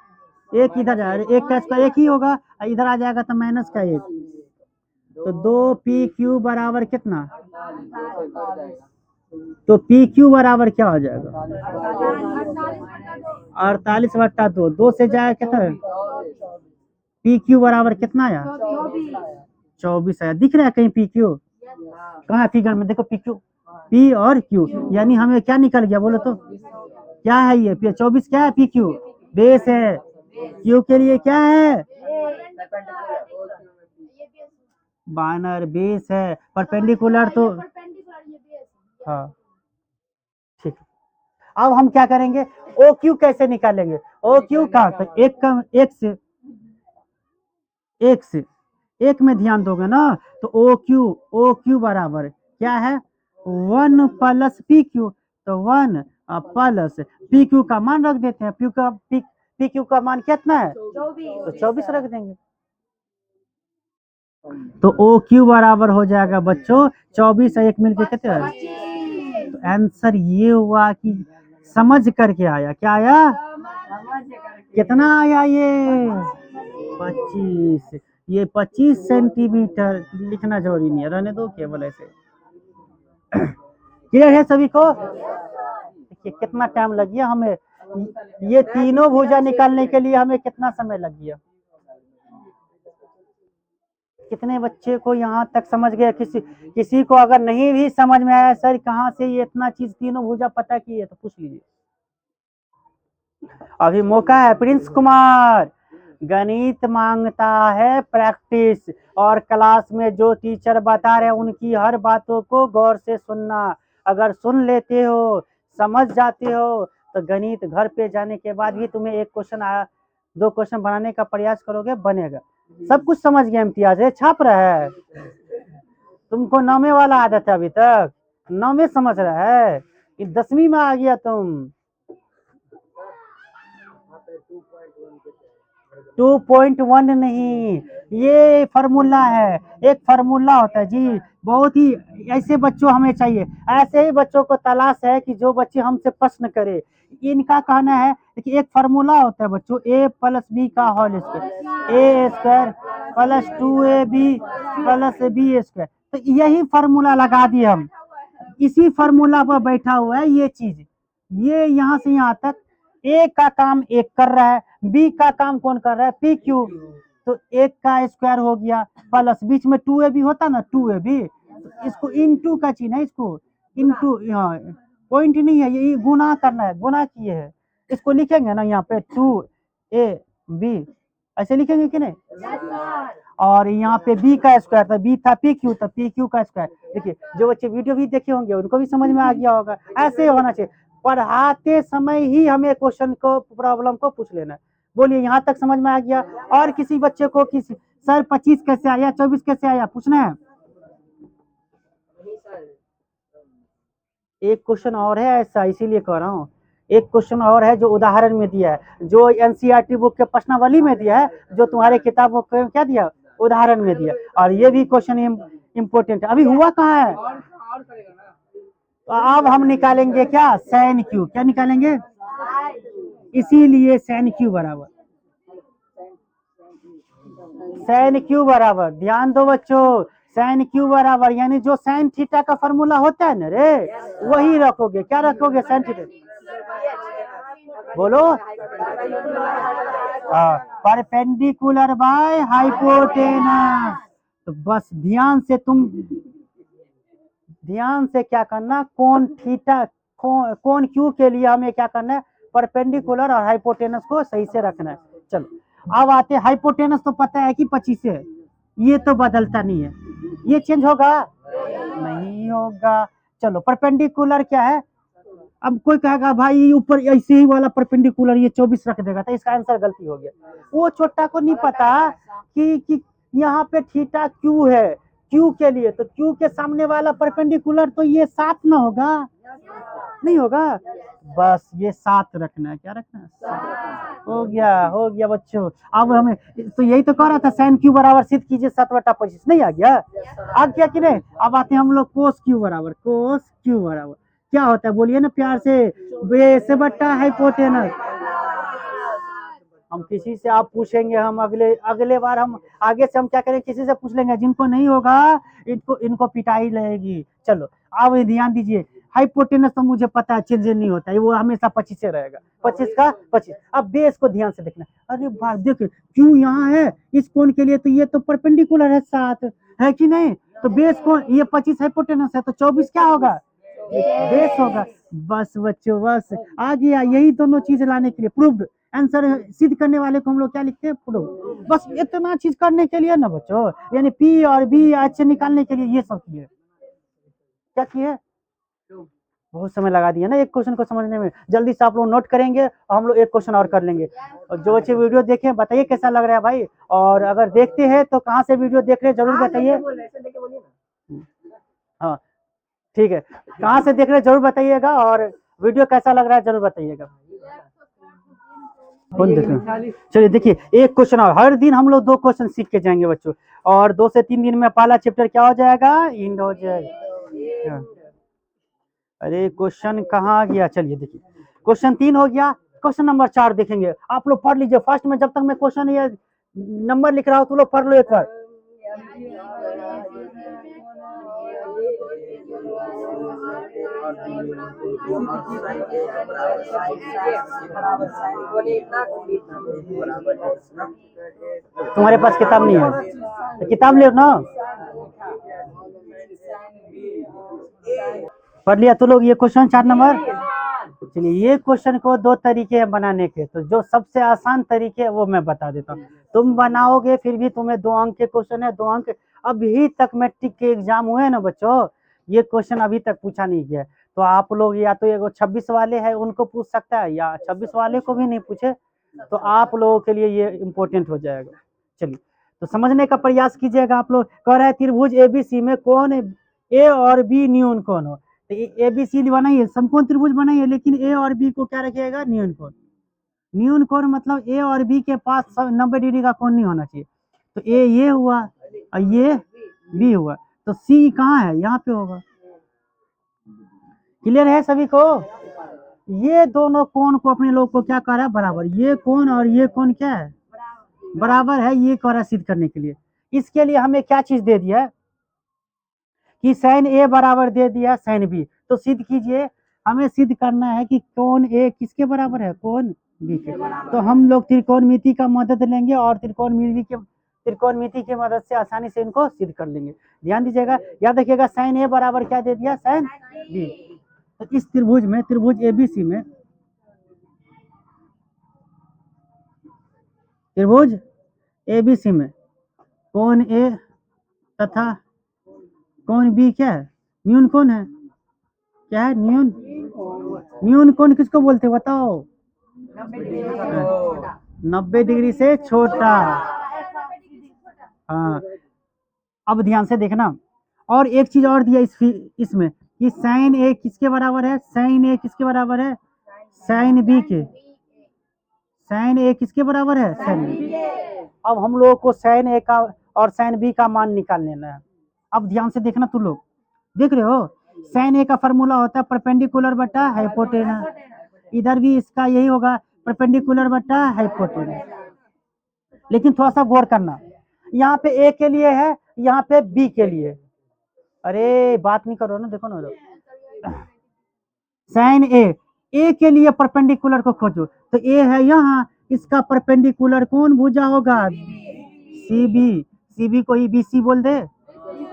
एक इधर जाएगा, एक का स्क्वायर एक ही होगा, इधर आ जाएगा तो माइनस का एक, तो 2PQ बराबर कितना, तो PQ बराबर क्या हो जाएगा, 48/2, 2 से जाएगा कितना, PQ बराबर कितना आया, 24 आया। दिख रहा है कहीं PQ, कहाँ फिगर में देखो PQ, P और Q, यानी हमें क्या निकल गया बोलो तो, क्या है ये 24 क्या है, PQ बेस है, Q के लिए क्या है, बानर बेस है, परपेंडिकुलर तो, हाँ ठीक। अब हम क्या करेंगे, OQ कैसे निकालेंगे, OQ का तो एक से एक में ध्यान दोगे ना, तो OQ बराबर क्या है, 1 प्लस PQ, तो 1 प्लस PQ का मान रख देते हैं, PQ का मान कितना है, तो 24 रख देंगे, तो OQ बराबर हो जाएगा बच्चों 24 और 1 मिलके कितना है, तो आंसर ये हुआ कि समझ करके आया, क्या आया, कितना आया ये 25, ये 25 सेंटीमीटर लिखना जरूरी नहीं है, रहने दो केवल ऐसे। क्लियर है सभी को, देखिए कितना टाइम लग गया हमें, ये तीनों भुजा निकालने के लिए हमें कितना समय लग गया, कितने बच्चे को यहाँ तक समझ गए, किसी को अगर नहीं भी समझ में आया सर कहाँ से ये इतना चीज तीनों भुजा पता की है तो पूछ लीजिए, अभी मौका है। प्रिंस कुमार, गणित मांगता है प्रैक्टिस, और क्लास में जो टीचर बता रहे हैं उनकी हर बातों को गौर से सुनना, अगर सुन लेते हो समझ जाते हो तो गणित घर पे जाने के बाद भी तुम्हें एक क्वेश्चन 2 क्वेश्चन बनाने का प्रयास करोगे बनेगा, सब कुछ समझ गया, इम्तियाज है छाप रहा है, तुमको 9वें वाला आदत है, अभी तक 9वें समझ रहा है, 10वीं में आ गया तुम, 2.1 नहीं, ये फार्मूला है, एक फार्मूला होता है जी, बहुत ही ऐसे बच्चों हमें चाहिए, ऐसे ही बच्चों को तलाश है कि जो बच्चे हमसे प्रश्न करे, इनका कहना है कि एक फार्मूला होता है बच्चों, A प्लस B का whole square, A square plus 2AB plus B square, तो यही फार्मूला लगा दिए हम, इसी फार्मूला पर बैठा हुआ है ये चीज, ये यहाँ से यहाँ तक ए का काम एक कर रहा है, बी का काम कौन कर रहा है, PQ, तो एक का स्क्वायर हो गया प्लस बीच में 2AB होता ना 2AB, तो इसको इनटू का चिन्ह है, इसको इनटू, पॉइंट नहीं है, ये गुना करना है, गुना किए है, इसको लिखेंगे ना यहाँ पे 2AB ऐसे लिखेंगे कि नहीं, और यहाँ पे B का स्क्वायर था, B था PQ, तो PQ का स्क्वायर, देखिए जो बच्चे वीडियो भी देखे होंगे उनको भी समझ में आ गया होगा, ऐसे होना चाहिए, पढ़ाते समय ही हमें क्वेश्चन को प्रॉब्लम को पूछ लेना है। बोलिए यहाँ तक समझ में आ गया, और किसी बच्चे को किसी सर 25 कैसे आया, 24 कैसे आया पूछना है, एक क्वेश्चन और है ऐसा, इसीलिए कह रहा हूँ, एक क्वेश्चन और है जो उदाहरण में दिया है, जो NCERT बुक के प्रश्नावली में दिया है, जो तुम्हारे किताबों को क्या दिया उदाहरण में दिया, और ये भी क्वेश्चन इम्पोर्टेंट है, अभी हुआ कहाँ है, तो अब हम निकालेंगे क्या, sin Q, क्या निकालेंगे, इसीलिए sin Q बराबर, sin Q बराबर, ध्यान दो बच्चों, sin Q बराबर यानी जो sin थीटा का फॉर्मूला होता है ना रे, वही रखोगे, क्या रखोगे sin थीटा, बोलो, परपेंडिकुलर बाय हाइपोटेनस, तो बस ध्यान से क्या करना, कोण थीटा, कोण Q के लिए हमें क्या करना है, परपेंडिकुलर और हाइपोटेनस को सही से रखना है। चलो अब आते, हाइपोटेनस तो पता है कि 25 है, ये तो बदलता नहीं है, ये चेंज होगा नहीं होगा, चलो परपेंडिकुलर क्या है, अब कोई कहेगा भाई ऊपर ऐसे ही वाला परपेंडिकुलर ये 24 रख देगा, तो इसका आंसर गलती हो गया, वो छोटा को नहीं पता कि यहाँ पे थीटा Q है, Q के लिए, तो Q के सामने वाला परपेंडिकुलर तो ये 7 ना होगा, नहीं होगा, बस ये 7 रखना है, क्या रखना है 7। हो गया बच्चों। अब हमें तो यही तो कह रहा था, साइन क्यू बराबर सिद्ध कीजिए 7/25, नहीं आ गया? आ गया कि नहीं? अब आते हैं हम लोग कोस क्यू बराबर, कोस क्यू बराबर क्या होता है बोलिए ना प्यार से, बेस बट्टा हाइपोटेनस। हम किसी से आप पूछेंगे, हम अगले अगले बार हम आगे से हम क्या करें, किसी से पूछ लेंगे, जिनको नहीं होगा इनको इनको पिटाई लगेगी। चलो अब ध्यान दीजिए, हाइपोटेनस तो मुझे पता है चेंज नहीं होता है, वो हमेशा 25 से रहेगा, 25 का 25। अब बेस को ध्यान से देखना, अरे बात देख क्यों यहाँ है इस कोण के लिए, तो ये तो परपेंडिकुलर है 7, है कि नहीं? तो बेस को ये 25 हाइपोटेनस है, तो 24 क्या होगा, बेस होगा। बस बच्चों बस आ गया, यही दोनों चीज लाने के लिए प्रूव्ड, आंसर सिद्ध करने वाले को हम लोग क्या लिखते हैं, प्रूव। बस इतना चीज करने के लिए ना बच्चों, यानी पी और बी एच निकालने के लिए ये सब किए, क्या किए, बहुत समय लगा दिया ना एक क्वेश्चन को समझने में। जल्दी से आप लोग नोट करेंगे और हम लोग एक क्वेश्चन और कर लेंगे। और जो बच्चे वीडियो देखें बताइए कैसा लग रहा है भाई, और अगर देखते हैं तो कहाँ से वीडियो देख रहे हैं जरूर बताइए। हाँ ठीक है, कहाँ से देख रहे हैं जरूर बताइएगा, और वीडियो कैसा लग रहा है जरूर बताइएगा। कौन देख रहे हैं? चलिए देखिए, एक क्वेश्चन और, हर दिन हम लोग 2 क्वेश्चन सीख के जाएंगे बच्चों, और 2 से 3 दिन में पहला चैप्टर क्या हो जाएगा, इंड हो जाएगा। अरे क्वेश्चन कहाँ गया, चलिए देखिए, क्वेश्चन 3 हो गया, क्वेश्चन नंबर 4 देखेंगे। आप लोग पढ़ लीजिए फर्स्ट में, जब तक मैं क्वेश्चन ये नंबर लिख रहा हूँ तो लोग पढ़ लो एक बार। तुम्हारे पास किताब नहीं है तो किताब ले ना, पढ़ लिया तो लोग ये क्वेश्चन 4 नंबर। चलिए ये क्वेश्चन को 2 तरीके हैं बनाने के, तो जो सबसे आसान तरीके है वो मैं बता देता हूँ, तुम बनाओगे फिर भी तुम्हें 2 अंक के क्वेश्चन है, 2 अंक। अभी तक मैट्रिक के एग्जाम हुए ना बच्चों, ये क्वेश्चन अभी तक पूछा नहीं गया, तो आप लोग या तो ये 26 वाले हैं उनको पूछ सकता है, या 26 वाले को भी नहीं पूछे तो आप लोगों के लिए ये इम्पोर्टेंट हो जाएगा। चलिए तो समझने का प्रयास कीजिएगा। आप लोग कह रहे हैं त्रिभुज एबीसी में कौन ए और बी न्यून कौन हो, तो ए बी सी बनाइए, समकोण त्रिभुज बनाइए, लेकिन ए और बी को क्या रखिएगा, न्यून कोण। न्यून कोण मतलब ए और बी के पास 90 डिग्री का कोण नहीं होना चाहिए, तो ए ये हुआ और ये बी हुआ, तो सी कहाँ है, यहाँ पे होगा। क्लियर है सभी को? ये दोनों कोण को अपने लोग को क्या कह रहा है, बराबर, ये कोण और ये कोण क्या है, बराबर है, ये कह रहा है सिद्ध करने के लिए। इसके लिए हमें क्या चीज दे दिया है कि साइन ए बराबर दे दिया साइन बी, तो सिद्ध कीजिए। हमें सिद्ध करना है कि कोण ए किसके बराबर है, कोण बी के। तो हम लोग त्रिकोणमिति का मदद लेंगे और त्रिकोणमिति की मदद से आसानी से इनको सिद्ध कर लेंगे। ध्यान दीजिएगा, याद रखिएगा, साइन ए बराबर क्या दे दिया, साइन बी। तो इस त्रिभुज में, त्रिभुज एबीसी में, त्रिभुज एबीसी में कोण ए तथा कोण बी क्या है, न्यून कोण है, क्या है, न्यून। न्यून कोण किसको बोलते हैं बताओ, 90 डिग्री से छोटा। हाँ अब ध्यान से देखना, और एक चीज और दिया इसमें कि साइन ए किसके बराबर है, साइन ए किसके बराबर है, साइन बी के। साइन ए किसके बराबर है, साइन बी। अब हम लोगों को साइन ए का और साइन बी का मान निकाल लेना है। अब ध्यान से देखना, तू लोग देख रहे हो, साइन ए का फॉर्मूला होता है परपेंडिकुलर बटा हाइपोटेनस, इधर भी इसका यही होगा, परपेंडिकुलर बटा हाइपोटेनस। लेकिन थोड़ा सा गौर करना, यहाँ पे ए के लिए है, यहाँ पे बी के लिए। अरे बात नहीं करो ना, देखो ना, साइन ए के लिए परपेंडिकुलर को खोजो, तो ए है यहाँ, इसका परपेंडिकुलर कौन भुजा होगा, सी बी को ही बी सी बोल दे,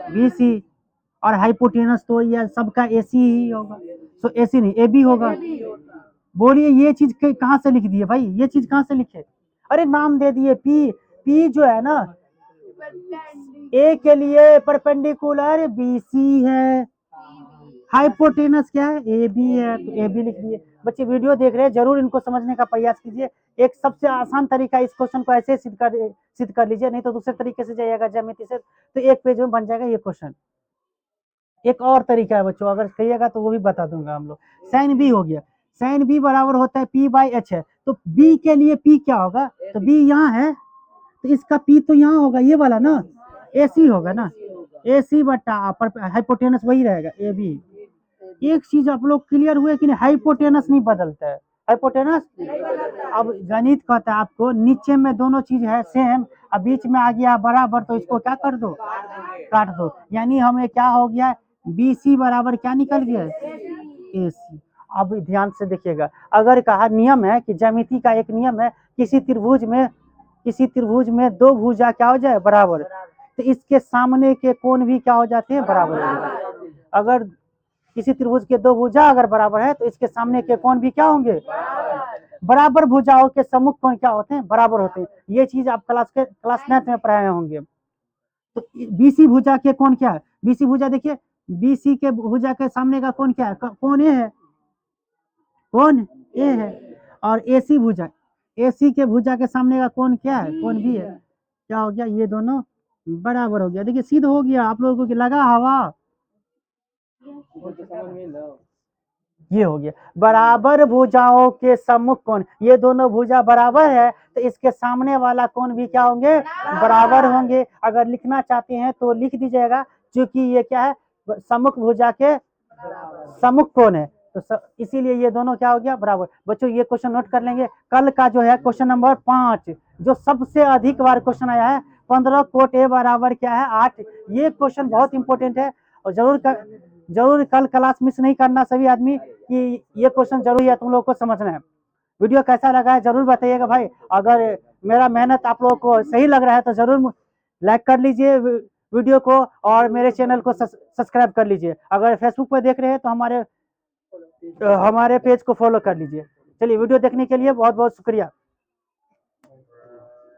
बी सी। और हाइपोटेनस तो ये सबका एसी ही होगा, तो एसी नहीं ए बी होगा। बोलिए ये चीज कहाँ से लिख दिए भाई, ये चीज कहाँ से लिखे, अरे नाम दे दिए पी। पी जो है ना, ए के लिए परपेंडिकुलर बी सी है, हाइपोटेनस क्या है, ए बी है, तो ए बी लिख दिए। बच्चे वीडियो देख रहे हैं जरूर इनको समझने का प्रयास कीजिए। एक सबसे आसान तरीका, इस क्वेश्चन को ऐसे सिद्ध कर लीजिए, नहीं तो दूसरे तरीके से जाइएगा ज्यामिति से, तो एक पेज में बन जाएगा ये क्वेश्चन। एक और तरीका है बच्चों, अगर कहिएगा तो वो भी बता दूंगा हम लोग। साइन बी हो गया, साइन बी बराबर होता है पी बाई एच है, तो बी के लिए पी क्या होगा, तो बी यहाँ है तो इसका पी तो यहाँ होगा, ये वाला ना, ए सी होगा ना, ए सी बटा हाइपोटेनस वही रहेगा ए बी। एक चीज आप लोग क्लियर हुए कि नहीं, हाइपोटेनस नहीं बदलता है, हाइपोटेनस। अब गणित कहता है आपको नीचे में दोनों चीज है सेम, अब बीच में आ गया बराबर, तो इसको क्या कर दो, काट दो, यानी हमें क्या हो गया, बी सी बराबर क्या निकल गया, ए सी। अब ध्यान से देखिएगा, अगर कहा नियम है कि ज्यामिति का एक नियम है, किसी त्रिभुज में दो भुजा क्या हो जाए, बराबर, तो इसके सामने के कोण भी क्या हो जाते हैं, बराबर हो जाते हैं। अगर किसी त्रिभुज के दो भुजा अगर बराबर है तो इसके सामने के कोण भी क्या होंगे, बराबर भुजाओं के सम्मुख कोण क्या होते हैं, बराबर होते हैं। ये चीज आप क्लास 9 में पढ़ाए होंगे। तो बीसी भुजा के कोण क्या है, बीसी भुजा देखिए, बीसी के भुजा के सामने का कोण क्या है, कोण ए है, कोण ए है, और एसी के भुजा के सामने का कोण क्या है, कोण बी है, क्या हो गया, ये दोनों बराबर हो गया। देखिए सिद्ध हो गया, आप लोगों को लगा हवा, ये हो गया बराबर भुजाओं के सम्मुख कोण, ये दोनों भुजा बराबर है तो इसके सामने वाला कोण भी क्या होंगे, बराबर होंगे। अगर लिखना चाहते हैं तो लिख दीजिएगा, क्योंकि ये क्या है, सम्मुख भुजा के सम्मुख कोण है, तो इसीलिए ये दोनों क्या हो गया, बराबर। बच्चों ये क्वेश्चन नोट कर लेंगे, कल का जो है क्वेश्चन नंबर 5 जो सबसे अधिक बार क्वेश्चन आया है, 15 कोट ए बराबर क्या है 8, ये क्वेश्चन बहुत इंपॉर्टेंट है, और जरूर कल क्लास मिस नहीं करना सभी आदमी, कि ये क्वेश्चन जरूरी है तुम लोग को समझना है। वीडियो कैसा लगा है जरूर बताइएगा भाई, अगर मेरा मेहनत आप लोगों को सही लग रहा है तो जरूर लाइक कर लीजिए वीडियो को, और मेरे चैनल को सब्सक्राइब कर लीजिए। अगर फेसबुक पर देख रहे हैं तो हमारे पेज को फॉलो कर लीजिए। चलिए वीडियो देखने के लिए बहुत बहुत शुक्रिया।